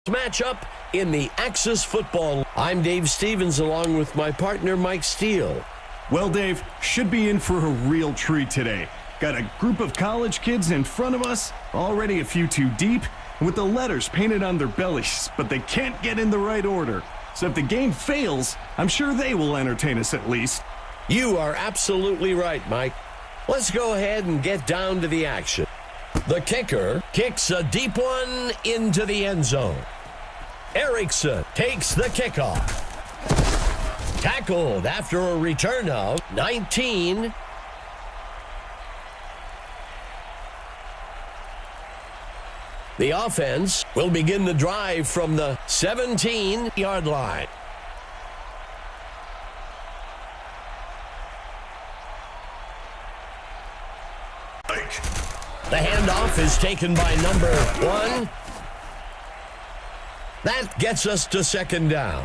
Matchup in the Axis Football. I'm Dave Stevens along with my partner Mike Steele. Well, Dave, should be in for a real treat today. Got a group of college kids in front of us, already a few too deep, and with the letters painted on their bellies, but they can't get in the right order. So if the game fails, I'm sure they will entertain us at least. You are absolutely right, Mike. Let's go ahead and get down to the action. The kicker kicks a deep one into the end zone. Erickson takes the kickoff. Tackled after a return of 19. The offense will begin the drive from the 17-yard line. The handoff is taken by number 1. That gets us to second down.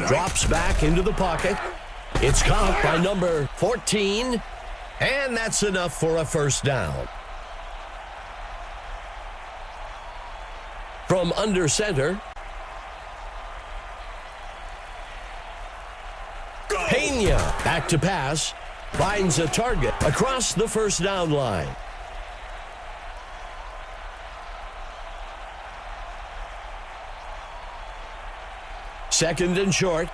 Drops back into the pocket. It's caught by number 14, and that's enough for a first down. From under center, Pena back to pass, finds a target across the first down line. Second and short.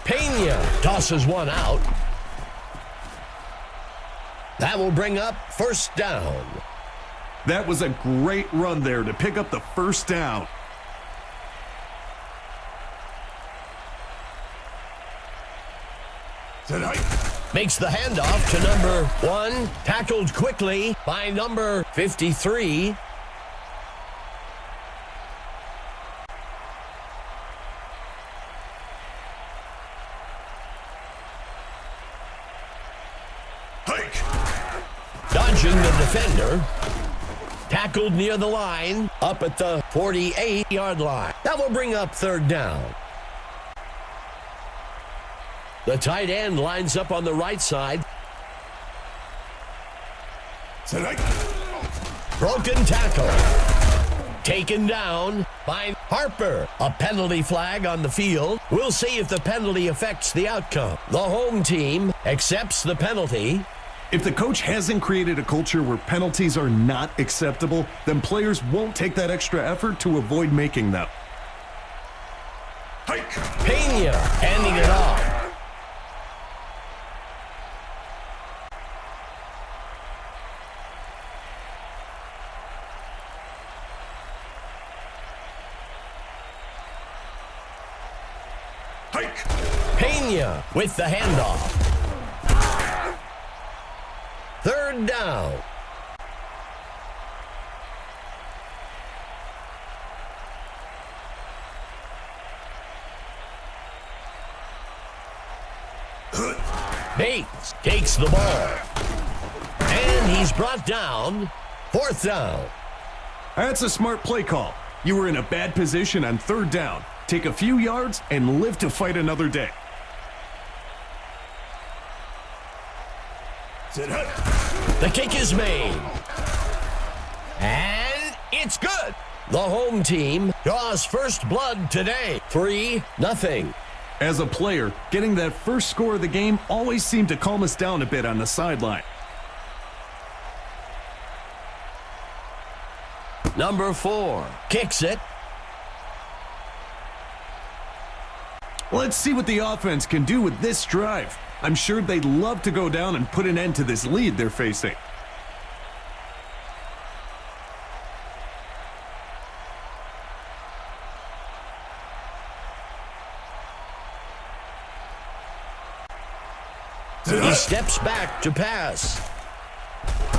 Pena tosses one out. That will bring up first down. That was a great run there to pick up the first down. Makes the handoff to number 1. Tackled quickly by number 53. Dodging the defender. Tackled near the line, up at the 48-yard line. That will bring up third down. The tight end lines up on the right side. Broken tackle. Taken down by Harper. A penalty flag on the field. We'll see if the penalty affects the outcome. The home team accepts the penalty. If the coach hasn't created a culture where penalties are not acceptable, then players won't take that extra effort to avoid making them. Pena handing it off. Pena with the handoff. Third down. Bates takes the ball. And he's brought down. Fourth down. That's a smart play call. You were in a bad position on third down. Take a few yards and live to fight another day. The kick is made. And it's good. The home team draws first blood today. 3-0. As a player, getting that first score of the game always seemed to calm us down a bit on the sideline. Number 4 kicks it. Let's see what the offense can do with this drive. I'm sure they'd love to go down and put an end to this lead they're facing. He steps back to pass.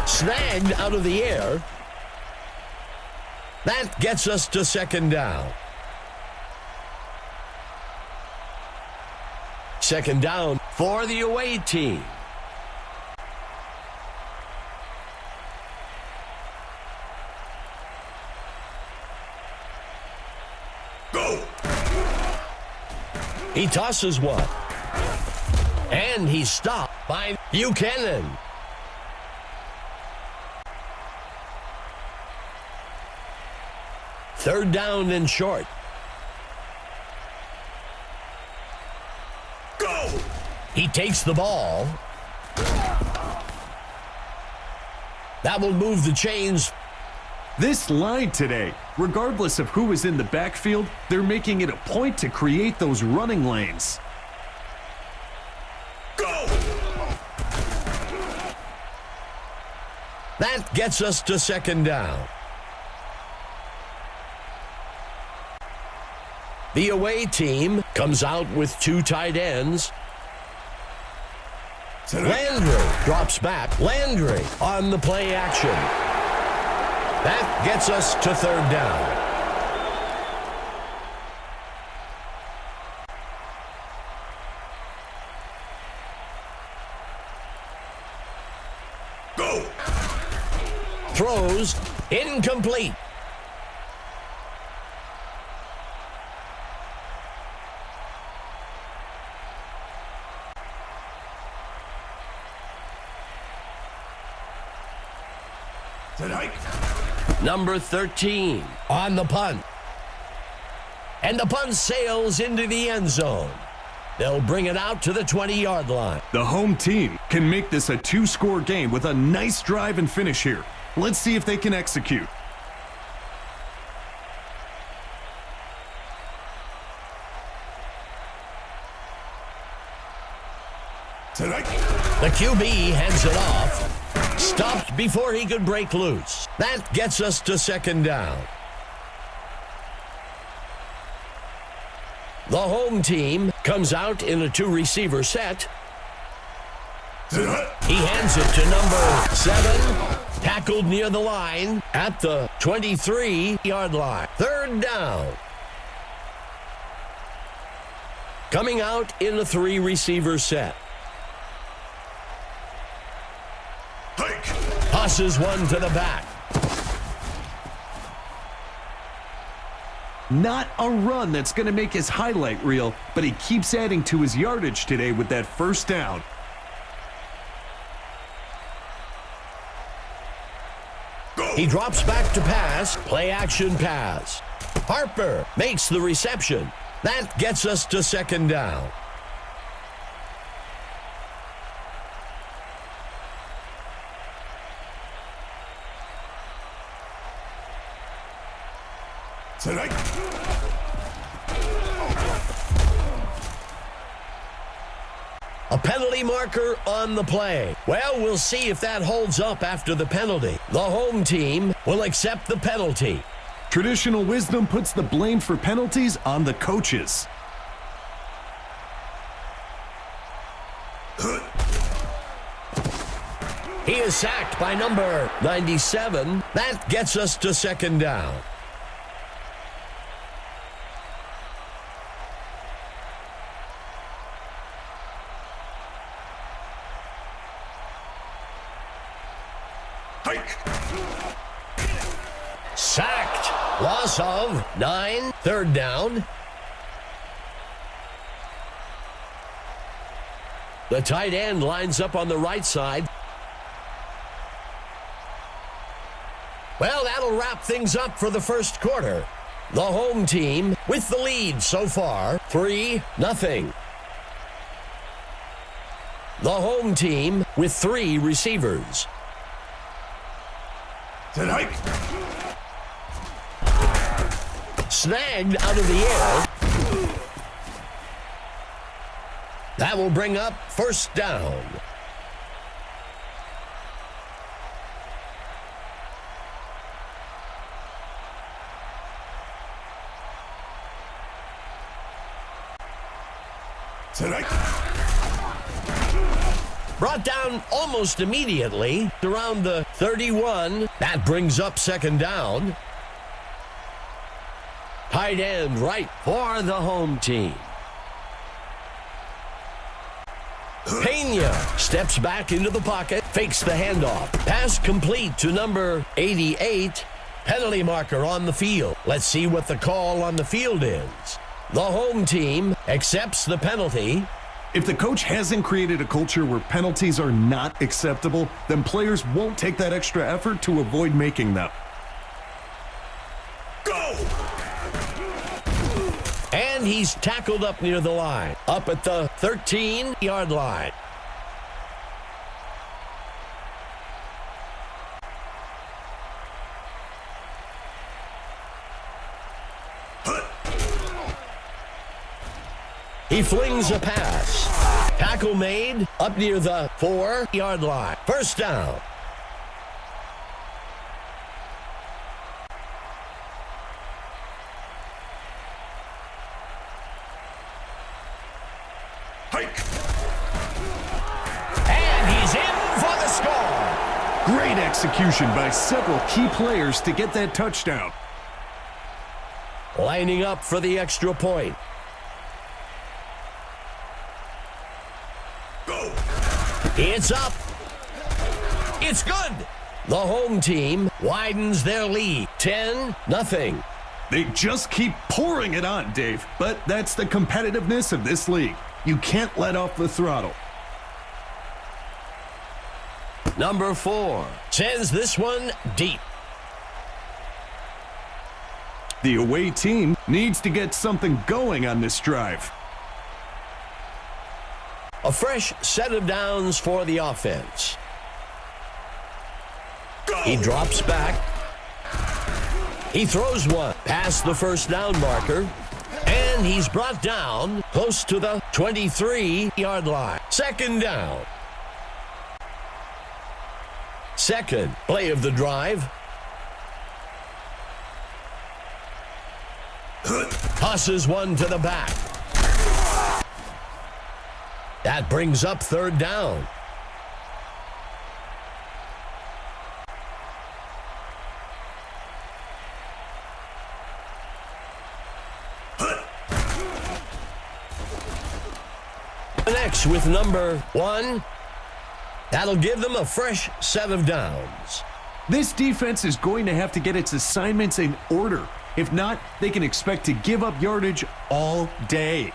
Snagged out of the air. That gets us to second down. Second down for the away team. Go! He tosses one. And he's stopped by Buchanan. Third down and short. Go! He takes the ball. That will move the chains. This line today, regardless of who is in the backfield, they're making it a point to create those running lanes. Go! That gets us to second down. The away team comes out with two tight ends. Landry drops back. Landry on the play action. That gets us to third down. Go! Throws incomplete. Number 13 on the punt. And the punt sails into the end zone. They'll bring it out to the 20-yard line. The home team can make this a two-score game with a nice drive and finish here. Let's see if they can execute. The QB hands it off. Stopped before he could break loose. That gets us to second down. The home team comes out in a two-receiver set. He hands it to number 7. Tackled near the line at the 23-yard line. Third down. Coming out in a three-receiver set. Tosses one to the back. Not a run that's going to make his highlight reel, but he keeps adding to his yardage today with that first down. He drops back to pass. Play action pass. Harper makes the reception. That gets us to second down. A penalty marker on the play. Well, we'll see if that holds up after the penalty. The home team will accept the penalty. Traditional wisdom puts the blame for penalties on the coaches. He is sacked by number 97. That gets us to second down. Sacked. Loss of 9. Third down. The tight end lines up on the right side. Well, that'll wrap things up for the first quarter. The home team with the lead so far, 3-0. The home team with 3 receivers. Snagged out of the air. That will bring up first down. brought down almost immediately around the 31. That brings up second down. Tight end right for the home team. Pena steps back into the pocket, fakes the handoff. Pass complete to number 88. Penalty marker on the field. Let's see what the call on the field is. The home team accepts the penalty. If the coach hasn't created a culture where penalties are not acceptable, then players won't take that extra effort to avoid making them. Go! And he's tackled up near the line, up at the 13-yard line. He flings a pass. Tackle made up near the 4-yard line. First down. Hike! And he's in for the score. Great execution by several key players to get that touchdown. Lining up for the extra point. It's up. It's good. The home team widens their lead. 10-0. They just keep pouring it on, Dave. But that's the competitiveness of this league. You can't let off the throttle. Number 4 sends this one deep. The away team needs to get something going on this drive. A fresh set of downs for the offense. Go. He drops back. He throws one past the first down marker. And he's brought down close to the 23-yard line. Second down. Second play of the drive. Tosses one to the back. That brings up third down. Next with number 1. That'll give them a fresh set of downs. This defense is going to have to get its assignments in order. If not, they can expect to give up yardage all day.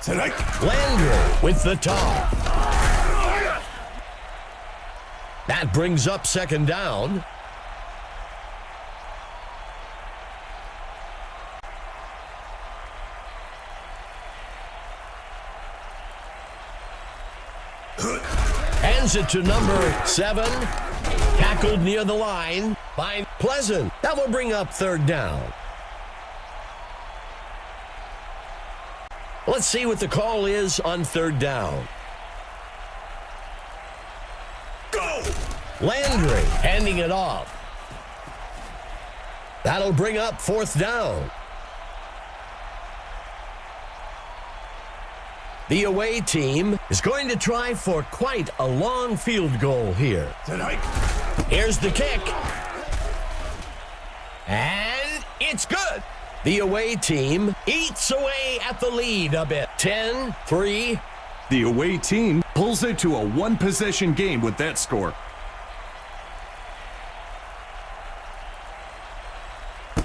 Landry with the top. That brings up second down. Hands it to number 7. Tackled near the line by Pleasant. That will bring up third down. Let's see what the call is on third down. Go! Landry handing it off. That'll bring up fourth down. The away team is going to try for quite a long field goal here. Here's the kick. And it's good. The away team eats away at the lead a bit. 10-3. The away team pulls it to a one-possession game with that score.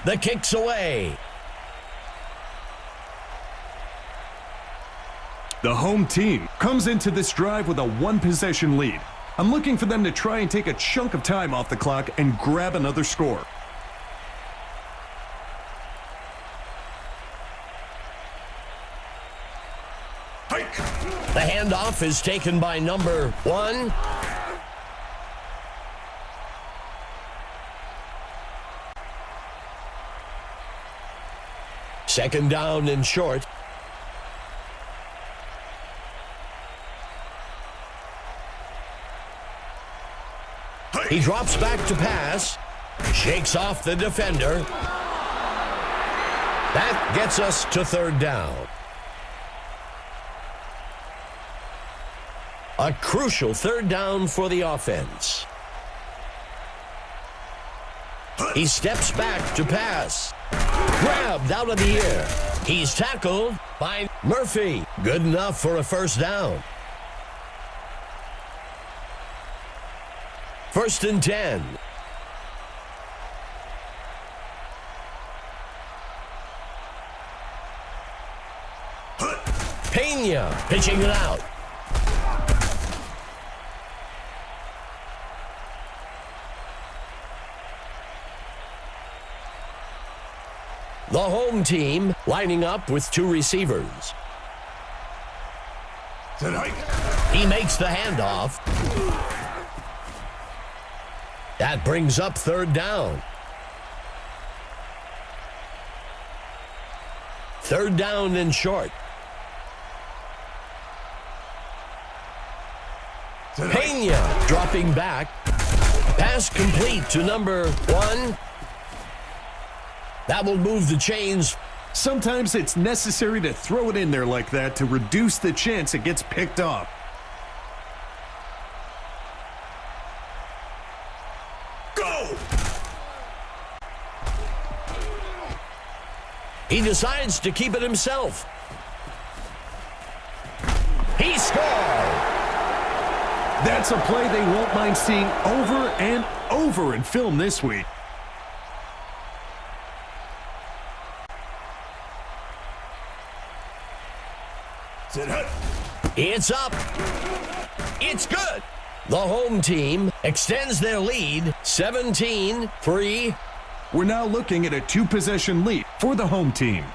The kick's away. The home team comes into this drive with a one-possession lead. I'm looking for them to try and take a chunk of time off the clock and grab another score. The handoff is taken by number 1. Second down and short. He drops back to pass. Shakes off the defender. That gets us to third down. A crucial third down for the offense. He steps back to pass. Grabbed out of the air. He's tackled by Murphy. Good enough for a first down. 1st and 10. Pena pitching it out. The home team lining up with 2 receivers. He makes the handoff. That brings up 3rd down. 3rd down and short. Pena dropping back. Pass complete to number 1. That will move the chains. Sometimes it's necessary to throw it in there like that to reduce the chance it gets picked off. Go! He decides to keep it himself. He scored! That's a play they won't mind seeing over and over in film this week. It's up. It's good. The home team extends their lead 17-3. We're now looking at a 2-possession lead for the home team.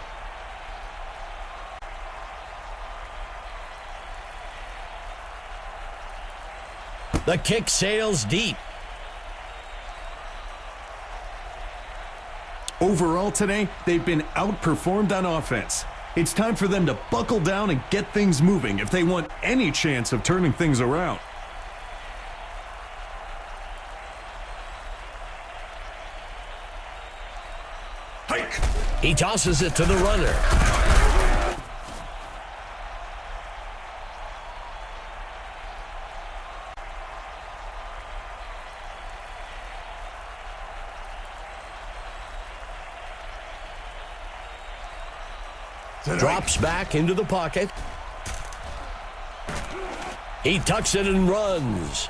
The kick sails deep. Overall today, they've been outperformed on offense. It's time for them to buckle down and get things moving if they want any chance of turning things around. Hike. He tosses it to the runner. Drops back into the pocket. He tucks it and runs.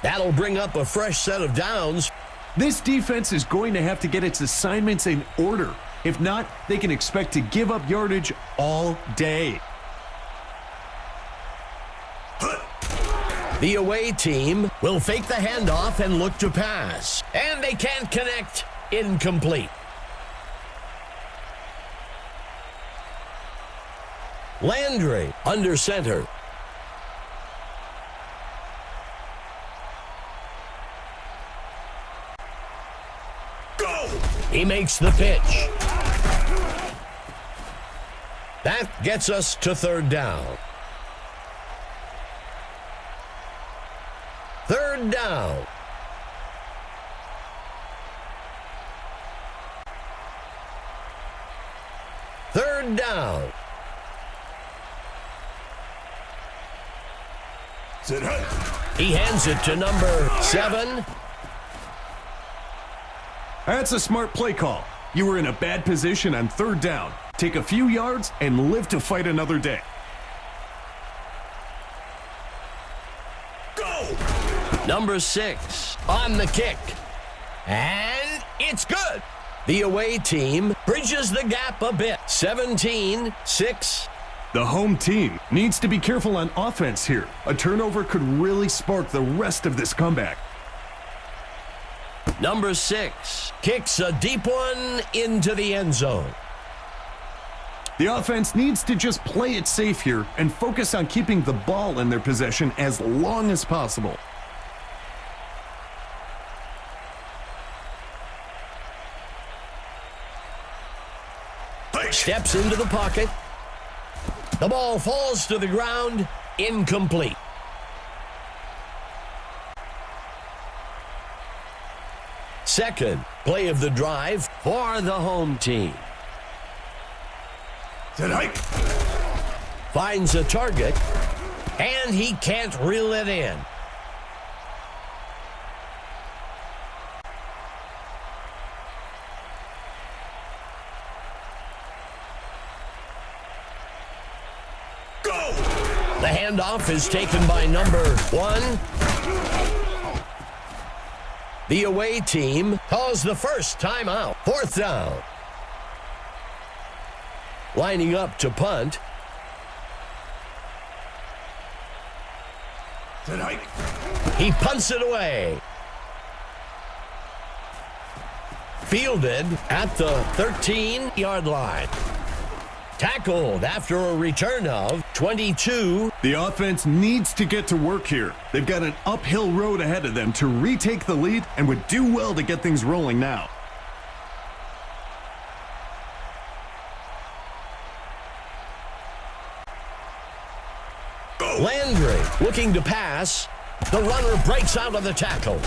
That'll bring up a fresh set of downs. This defense is going to have to get its assignments in order. If not, they can expect to give up yardage all day. The away team will fake the handoff and look to pass. And they can't connect. Incomplete. Landry under center. Go! He makes the pitch. That gets us to 3rd down. 3rd down. Third down. He hands it to number 7. That's a smart play call. You were in a bad position on 3rd down. Take a few yards and live to fight another day. Go! Number 6 on the kick. And it's good. The away team bridges the gap a bit. 17-6. The home team needs to be careful on offense here. A turnover could really spark the rest of this comeback. Number 6 kicks a deep one into the end zone. The offense needs to just play it safe here and focus on keeping the ball in their possession as long as possible. Steps into the pocket. The ball falls to the ground. Incomplete. Second play of the drive for the home team. Set hike. Finds a target, and he can't reel it in. Go! The handoff is taken by number 1. The away team calls the first timeout. 4th down. Lining up to punt. Set hike. He punts it away. Fielded at the 13-yard line. Tackled after a return of 22. The offense needs to get to work here. They've got an uphill road ahead of them to retake the lead and would do well to get things rolling now. Landry looking to pass. The runner breaks out of the tackle.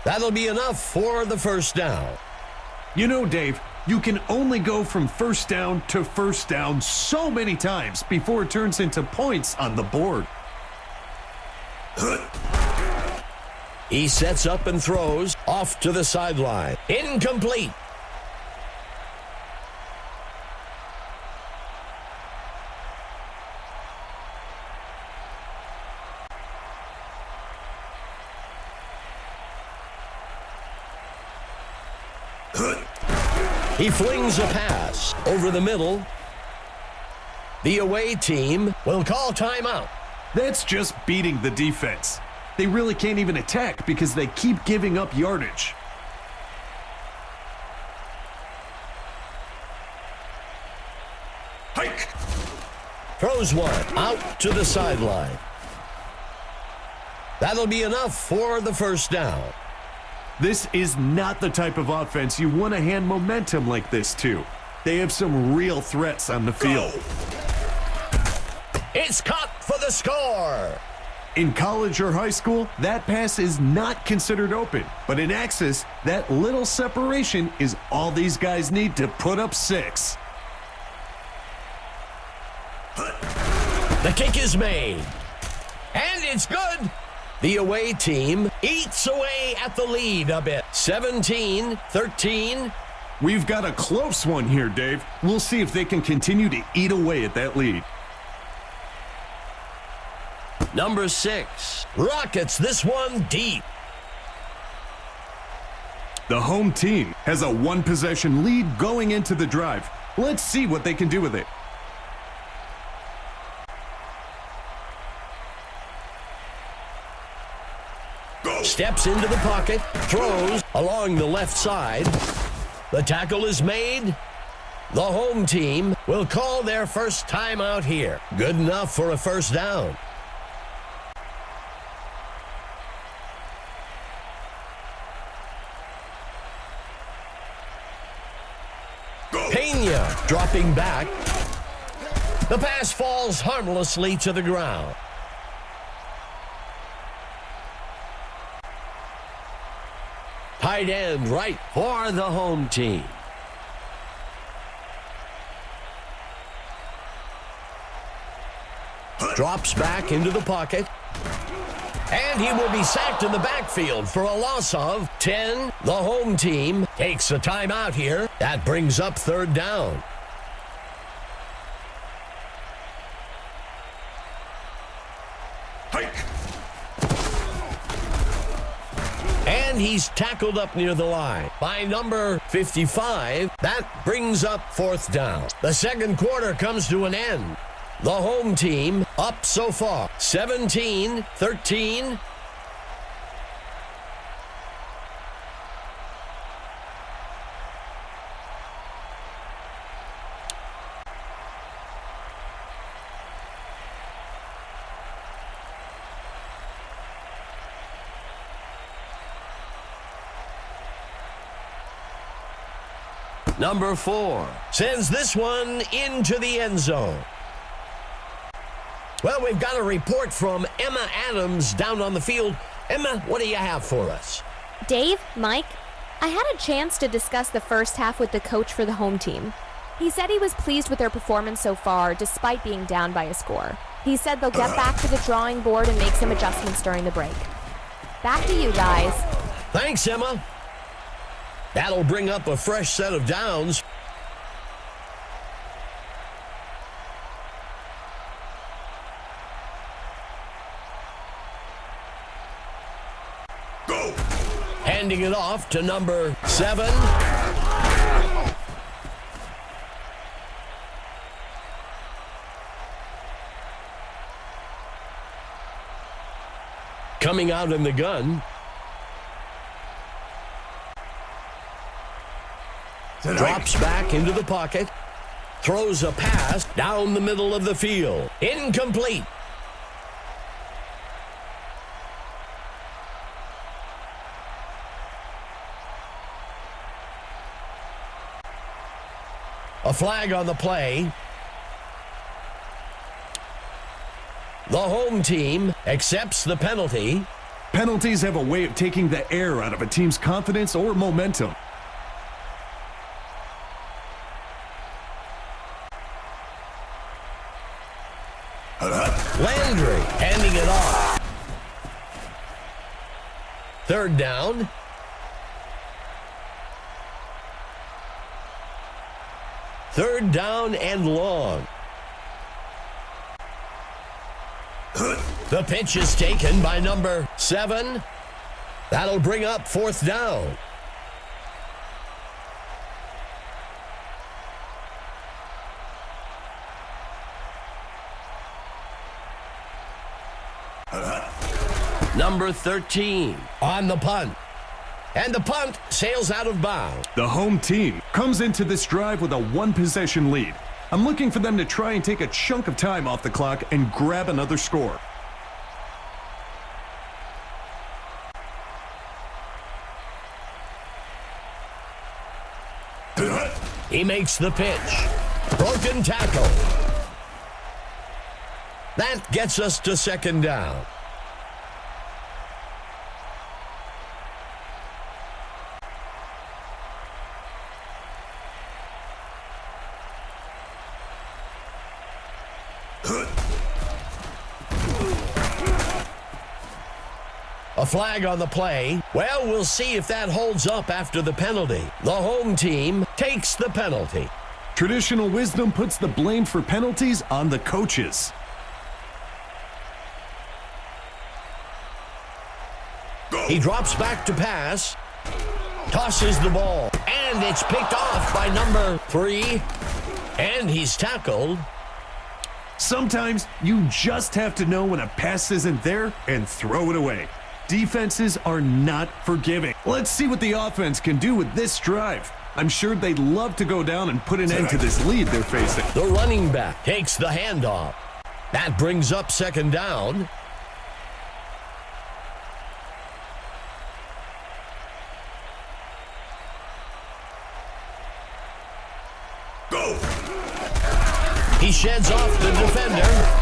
That'll be enough for the first down. You know, Dave, you can only go from first down to first down so many times before it turns into points on the board. He sets up and throws off to the sideline. Incomplete. He flings a pass over the middle. The away team will call timeout. That's just beating the defense. They really can't even attack because they keep giving up yardage. Hike! Throws one out to the sideline. That'll be enough for the first down. This is not the type of offense you want to hand momentum like this to. They have some real threats on the field. It's caught for the score. In college or high school, that pass is not considered open. But in Axis, that little separation is all these guys need to put up 6. The kick is made. And it's good. The away team eats away at the lead a bit. 17-13. We've got a close one here, Dave. We'll see if they can continue to eat away at that lead. Number 6 rockets this one deep. The home team has a one-possession lead going into the drive. Let's see what they can do with it. Steps into the pocket, throws along the left side. The tackle is made. The home team will call their first timeout here. Good enough for a first down. Pena dropping back. The pass falls harmlessly to the ground. Tight end right for the home team. Drops back into the pocket. And he will be sacked in the backfield for a loss of 10. The home team takes a timeout here. That brings up third down. Hike! And he's tackled up near the line by number 55. That brings up fourth down. The second quarter comes to an end. The home team up so far, 17-13. Number 4 sends this one into the end zone. Well, we've got a report from Emma Adams down on the field. Emma, what do you have for us? Dave, Mike, I had a chance to discuss the first half with the coach for the home team. He said he was pleased with their performance so far, despite being down by a score. He said they'll get back to the drawing board and make some adjustments during the break. Back to you guys. Thanks, Emma. That'll bring up a fresh set of downs. Go! Handing it off to number 7. Coming out in the gun. Drops back into the pocket. Throws a pass down the middle of the field. Incomplete. A flag on the play. The home team accepts the penalty. Penalties have a way of taking the air out of a team's confidence or momentum. Landry handing it off. 3rd down. Third down and long. The pitch is taken by number 7. That'll bring up 4th down. Number 13 on the punt. And the punt sails out of bounds. The home team comes into this drive with a 1-possession lead. I'm looking for them to try and take a chunk of time off the clock and grab another score. He makes the pitch. Broken tackle. That gets us to 2nd down. A flag on the play. Well, we'll see if that holds up after the penalty. The home team takes the penalty. Traditional wisdom puts the blame for penalties on the coaches. He drops back to pass. Tosses the ball. And it's picked off by number 3. And he's tackled. Sometimes you just have to know when a pass isn't there and throw it away. Defenses are not forgiving. Let's see what the offense can do with this drive. I'm sure they'd love to go down and put an end to this lead they're facing. The running back takes the handoff. That brings up 2nd down. Go! He sheds off the defender.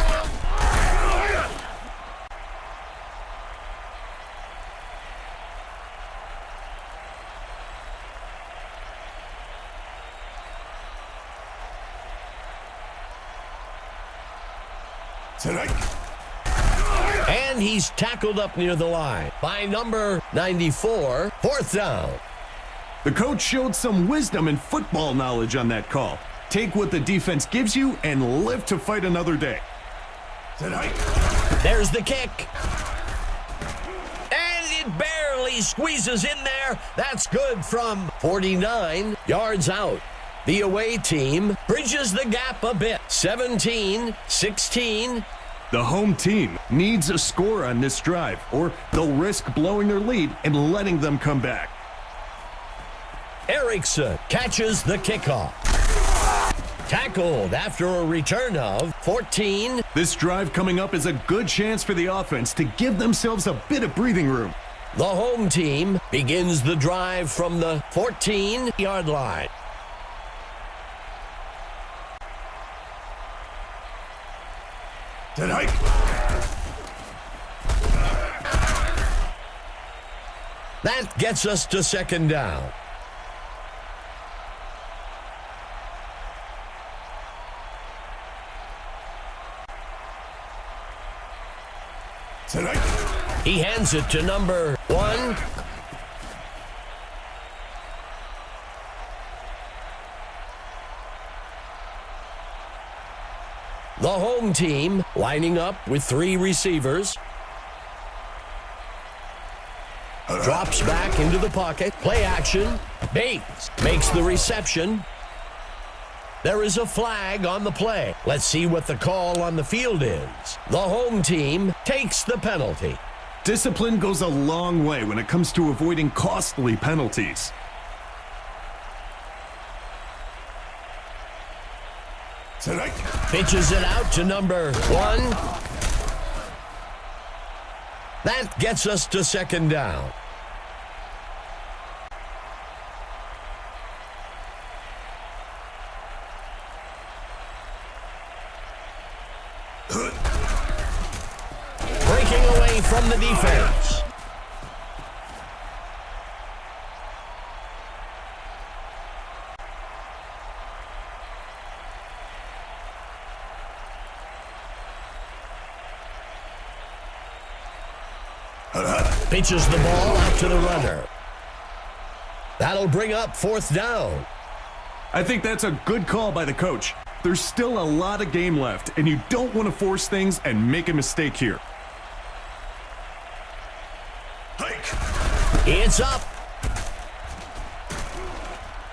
And he's tackled up near the line by number 94. 4th down. The coach showed some wisdom and football knowledge on that call. Take what the defense gives you and live to fight another day. There's the kick. And it barely squeezes in there. That's good from 49 yards out. The away team bridges the gap a bit. 17-16. The home team needs a score on this drive, or they'll risk blowing their lead and letting them come back. Erickson catches the kickoff. Tackled after a return of 14. This drive coming up is a good chance for the offense to give themselves a bit of breathing room. The home team begins the drive from the 14-yard line. That gets us to 2nd down. He hands it to number 1. The home team lining up with 3 receivers. Drops back into the pocket. Play action. Bates makes the reception. There is a flag on the play. Let's see what the call on the field is. The home team takes the penalty. Discipline goes a long way when it comes to avoiding costly penalties. Pitches it out to number 1. That gets us to second down. Breaking away from the defense. Pitches the ball out to the runner. That'll bring up 4th down. I think that's a good call by the coach. There's still a lot of game left, and you don't want to force things and make a mistake here. It's up.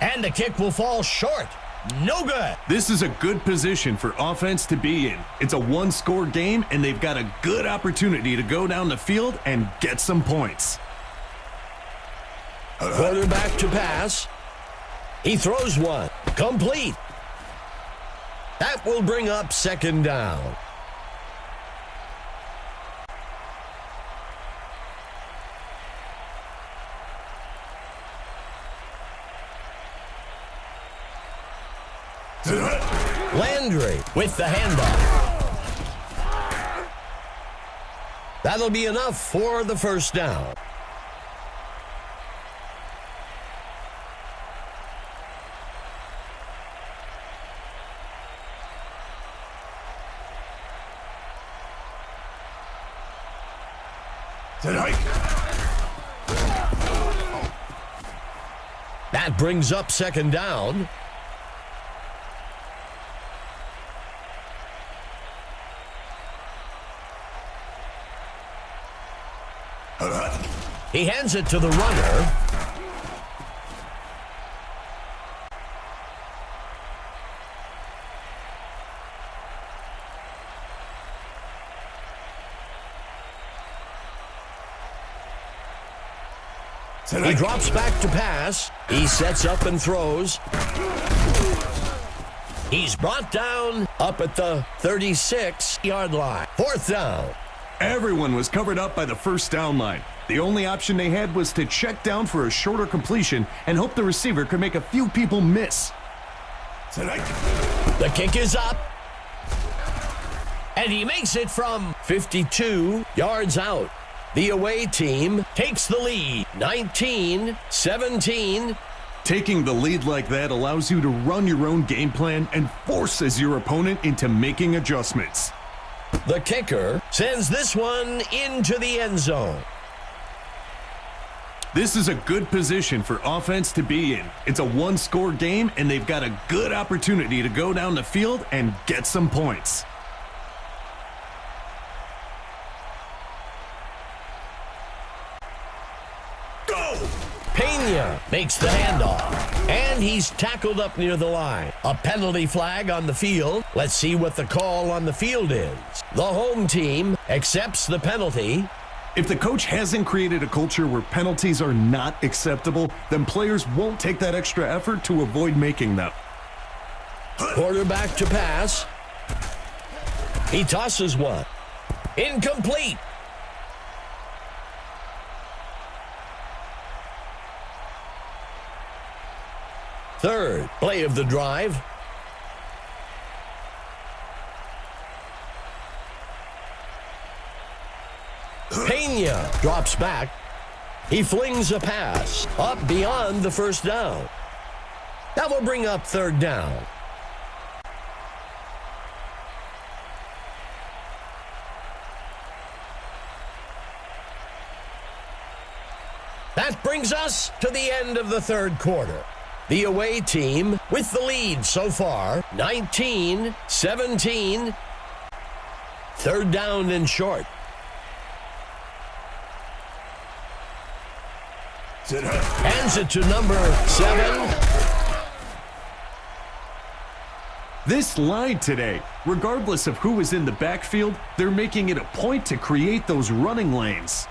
And the kick will fall short. No good. This is a good position for offense to be in. It's a one-score game, and they've got a good opportunity to go down the field and get some points. Quarterback to pass. He throws one. Complete. That will bring up second down. Landry with the handoff. That'll be enough for the first down. That brings up second down. He hands it to the runner. He drops back to pass. He sets up and throws. He's brought down up at the 36-yard line. 4th down. Everyone was covered up by the first down line. The only option they had was to check down for a shorter completion and hope the receiver could make a few people miss. The kick is up. And he makes it from 52 yards out. The away team takes the lead, 19-17. Taking the lead like that allows you to run your own game plan and forces your opponent into making adjustments. The kicker sends this one into the end zone. This is a good position for offense to be in. It's a one-score game, and they've got a good opportunity to go down the field and get some points. Pena makes the handoff, and he's tackled up near the line. A penalty flag on the field. Let's see what the call on the field is. The home team accepts the penalty. If the coach hasn't created a culture where penalties are not acceptable, then players won't take that extra effort to avoid making them. Quarterback to pass. He tosses one. Incomplete. Third play of the drive. Pena drops back. He flings a pass up beyond the first down. That will bring up third down. That brings us to the end of the third quarter. The away team with the lead so far, 19-17. Third down and short. Hands it to number 7. This line today, regardless of who is in the backfield, they're making it a point to create those running lanes.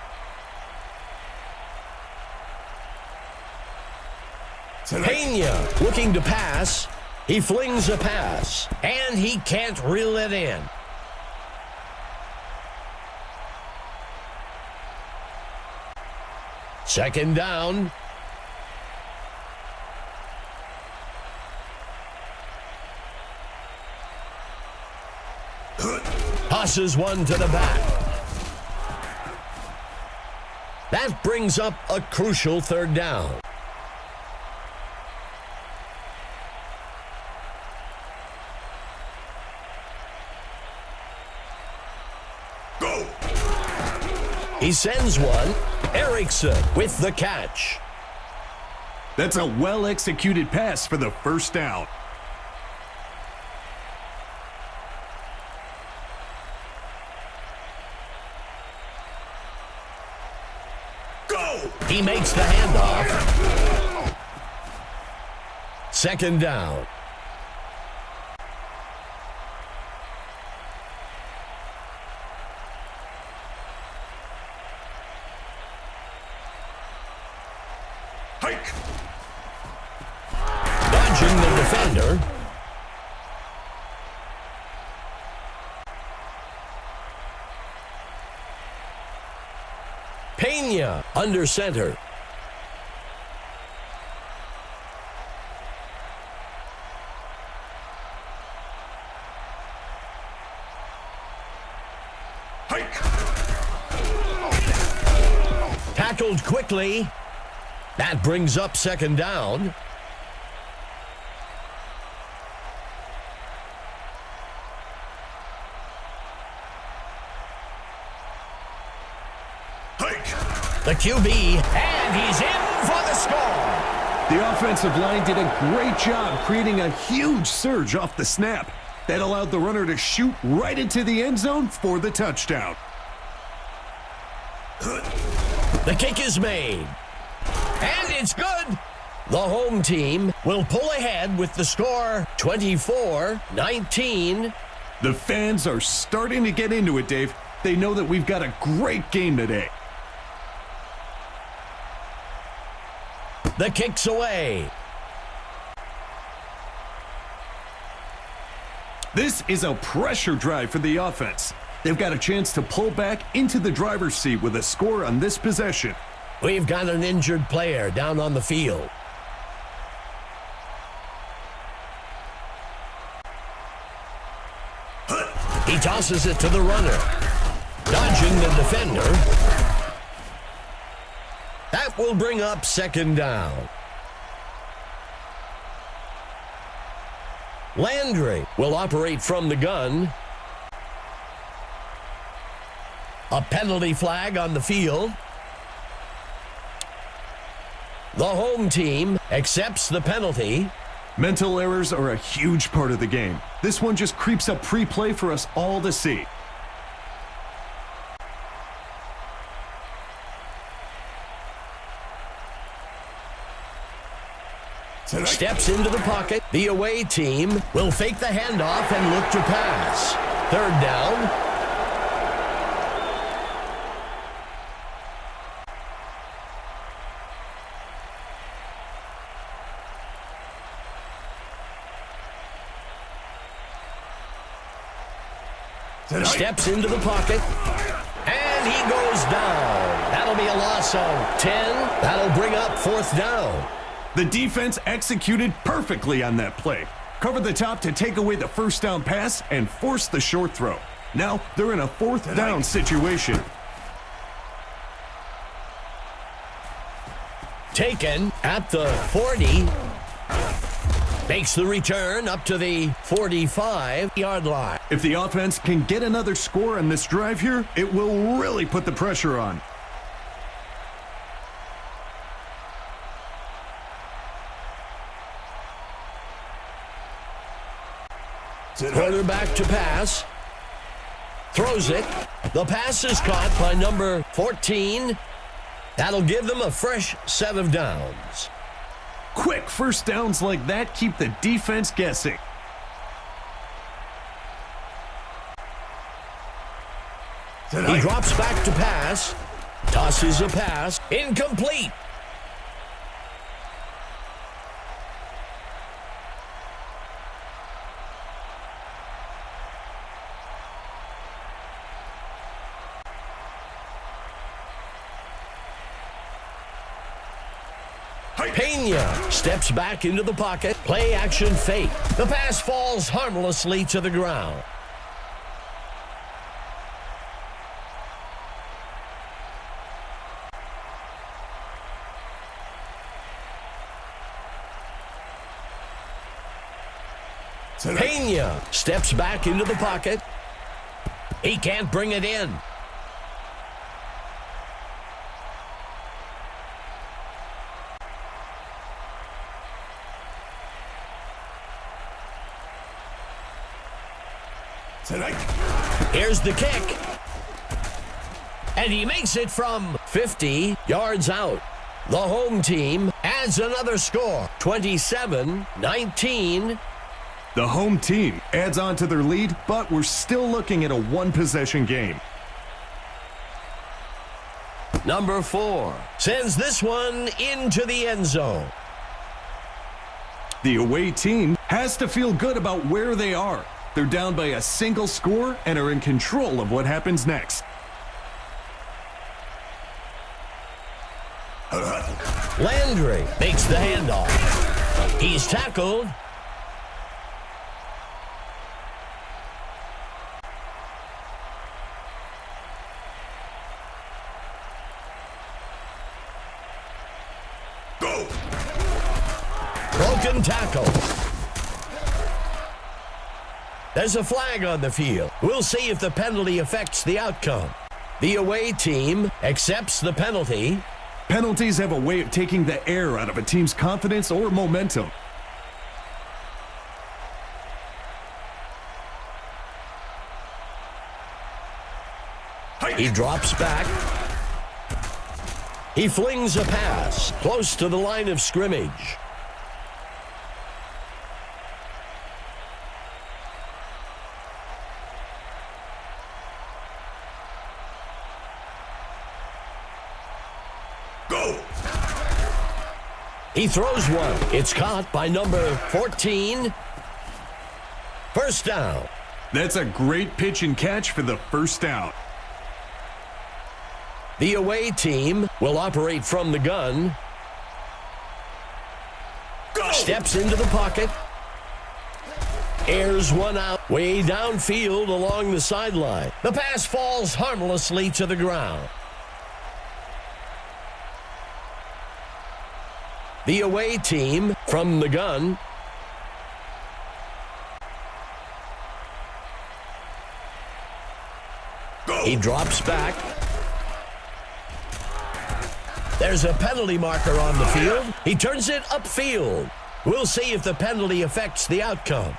Pena looking to pass. He flings a pass, and he can't reel it in. Second down. Tosses one to the back. That brings up a crucial third down. He sends one. Erickson with the catch. That's a well-executed pass for the first down. Go! He makes the handoff. Second down. Dodging the defender. Pena under center. Tackled quickly. That brings up second down. The QB, and he's in for the score. The offensive line did a great job creating a huge surge off the snap. That allowed the runner to shoot right into the end zone for the touchdown. The kick is made. And it's good. The home team will pull ahead with the score 24-19. The fans are starting to get into it, Dave. They know that we've got a great game today. The kick's away. This is a pressure drive for the offense. They've got a chance to pull back into the driver's seat with a score on this possession. We've got an injured player down on the field. He tosses it to the runner. Dodging the defender. That will bring up second down. Landry will operate from the gun. A penalty flag on the field. The home team accepts the penalty. Mental errors are a huge part of the game. This one just creeps up pre-play for us all to see. Steps into the pocket. The away team will fake the handoff and look to pass. Third down. Steps into the pocket. And he goes down. That'll be a loss of 10. That'll bring up fourth down. The defense executed perfectly on that play. Covered the top to take away the first down pass and force the short throw. Now they're in a fourth down situation. Taken at the 40. Makes the return up to the 45-yard line. If the offense can get another score on this drive here, it will really put the pressure on. Quarterback to pass. Throws it. The pass is caught by number 14. That'll give them a fresh set of downs. Quick first downs like that keep the defense guessing. He drops back to pass. Tosses a pass. Incomplete. Pena steps back into the pocket. Play action fake. The pass falls harmlessly to the ground. Pena steps back into the pocket. He can't bring it in. Here's the kick. And he makes it from 50 yards out. The home team adds another score, 27-19. The home team adds on to their lead, but we're still looking at a one-possession game. Number 4 sends this one into the end zone. The away team has to feel good about where they are. They're down by a single score and are in control of what happens next. Landry makes the handoff. He's tackled. Go! Broken tackle. There's a flag on the field. We'll see if the penalty affects the outcome. The away team accepts the penalty. Penalties have a way of taking the air out of a team's confidence or momentum. He drops back. He flings a pass close to the line of scrimmage. He throws one. It's caught by number 14. First down. That's a great pitch and catch for the first down. The away team will operate from the gun. Go! Steps into the pocket. Airs one out way downfield along the sideline. The pass falls harmlessly to the ground. The away team from the gun. Go. He drops back. There's a penalty marker on the field. He turns it upfield. We'll see if the penalty affects the outcome.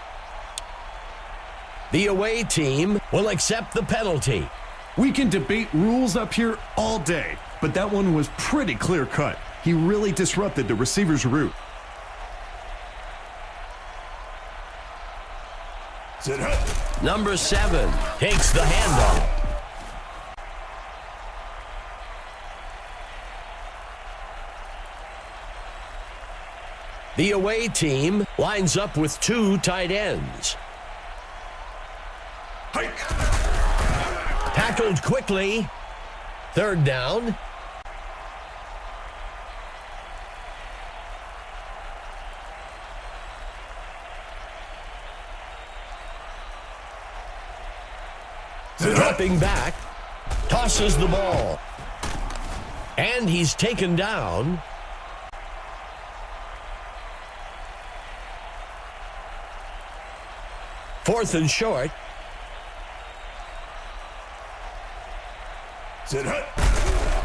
The away team will accept the penalty. We can debate rules up here all day, but that one was pretty clear-cut. He really disrupted the receiver's route. Number 7 takes the handoff. The away team lines up with 2 tight ends. Hike. Tackled quickly. Third down. Dropping back, tosses the ball. And he's taken down. Fourth and short.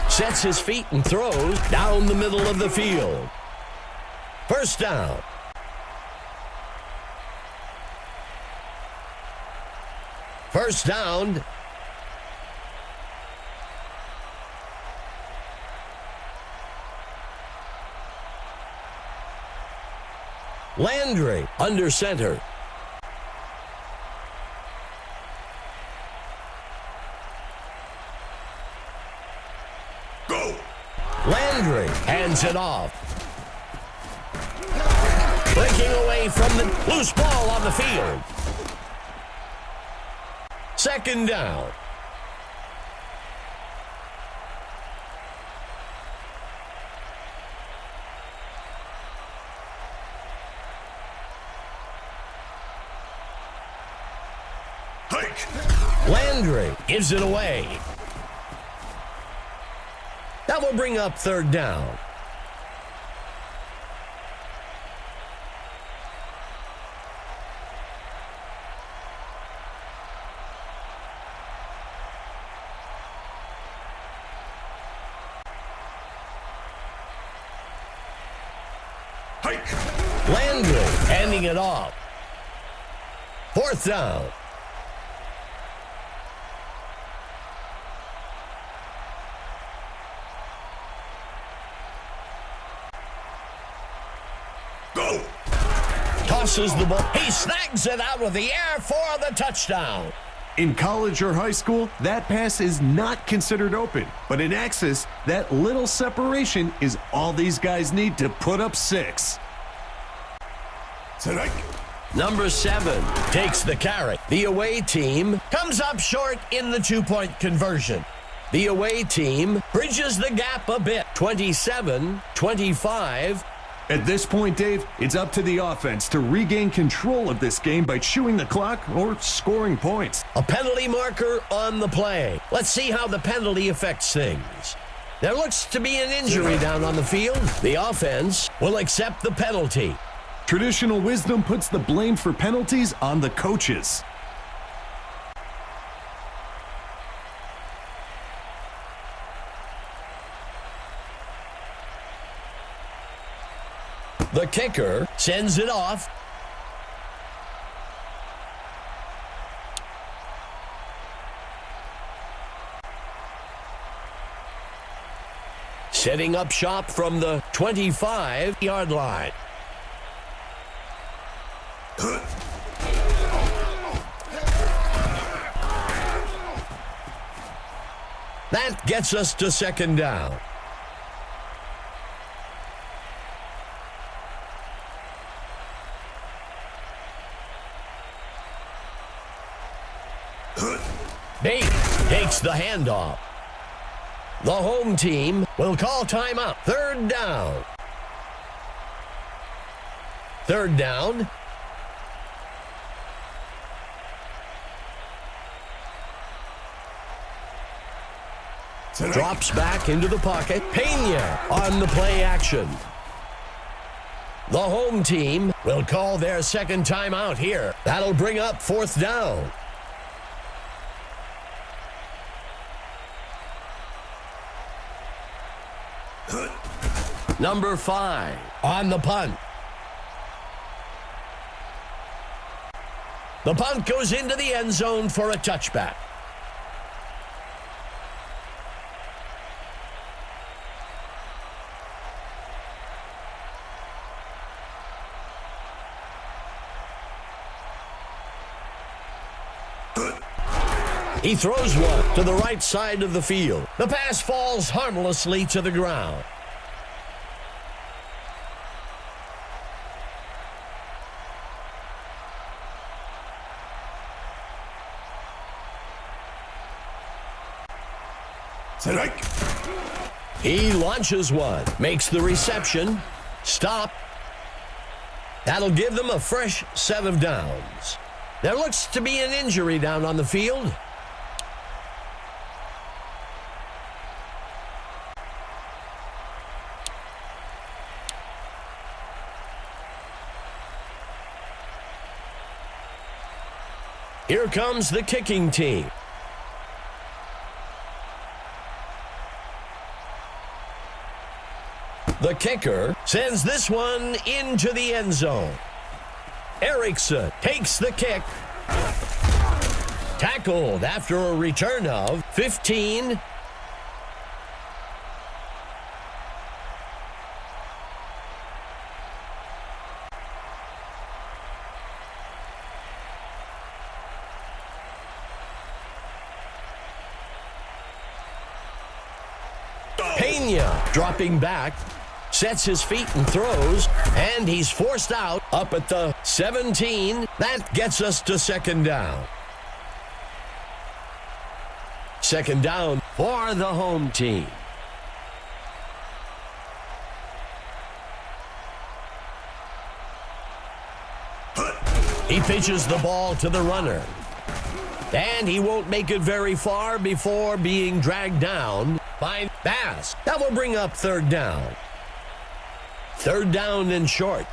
Sets his feet and throws down the middle of the field. First down. First down. Landry under center. Go! Landry hands it off. Breaking away from the loose ball on the field. Second down. Hike! Landry gives it away. That will bring up third down. Hike! Landry handing it off. Fourth down. Go! Tosses the ball. He snags it out of the air for the touchdown. In college or high school, that pass is not considered open. But in Axis, that little separation is all these guys need to put up 6. Strike! Number 7 takes the carry. The away team comes up short in the 2-point conversion. The away team bridges the gap a bit. 27-25. At this point, Dave, it's up to the offense to regain control of this game by chewing the clock or scoring points. A penalty marker on the play. Let's see how the penalty affects things. There looks to be an injury down on the field. The offense will accept the penalty. Traditional wisdom puts the blame for penalties on the coaches. The kicker sends it off. Setting up shop from the 25-yard line. That gets us to second down. Bate takes the handoff. The home team will call timeout. Third down. Third down. Drops back into the pocket. Pena on the play action. The home team will call their second timeout here. That'll bring up fourth down. Number 5 on the punt. The punt goes into the end zone for a touchback. He throws one to the right side of the field. The pass falls harmlessly to the ground. Strike! He launches one, makes the reception, stop. That'll give them a fresh set of downs. There looks to be an injury down on the field. Here comes the kicking team. The kicker sends this one into the end zone. Erickson takes the kick. Tackled after a return of 15. Pena dropping back, sets his feet and throws, and he's forced out up at the 17. That gets us to second down. Second down for the home team. He pitches the ball to the runner. And he won't make it very far before being dragged down by Bass. That will bring up third down. Third down and short.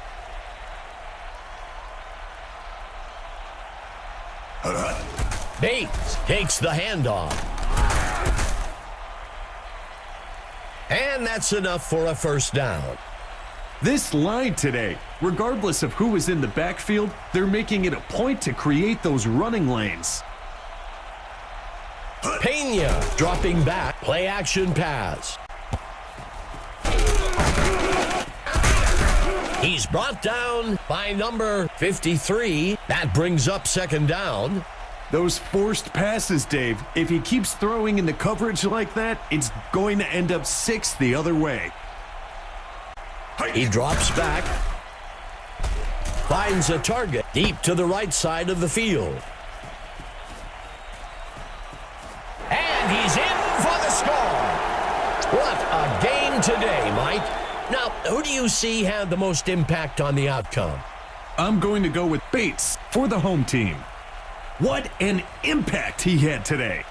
Bates takes the handoff. And that's enough for a first down. This line today, regardless of who is in the backfield, they're making it a point to create those running lanes. Pena dropping back, play action pass. He's brought down by number 53. That brings up second down. Those forced passes, Dave, if he keeps throwing into coverage like that, it's going to end up 6 the other way. He drops back, finds a target deep to the right side of the field. And he's in for the score. What a game today, Mike. Now, who do you see had the most impact on the outcome? I'm going to go with Bates for the home team. What an impact he had today.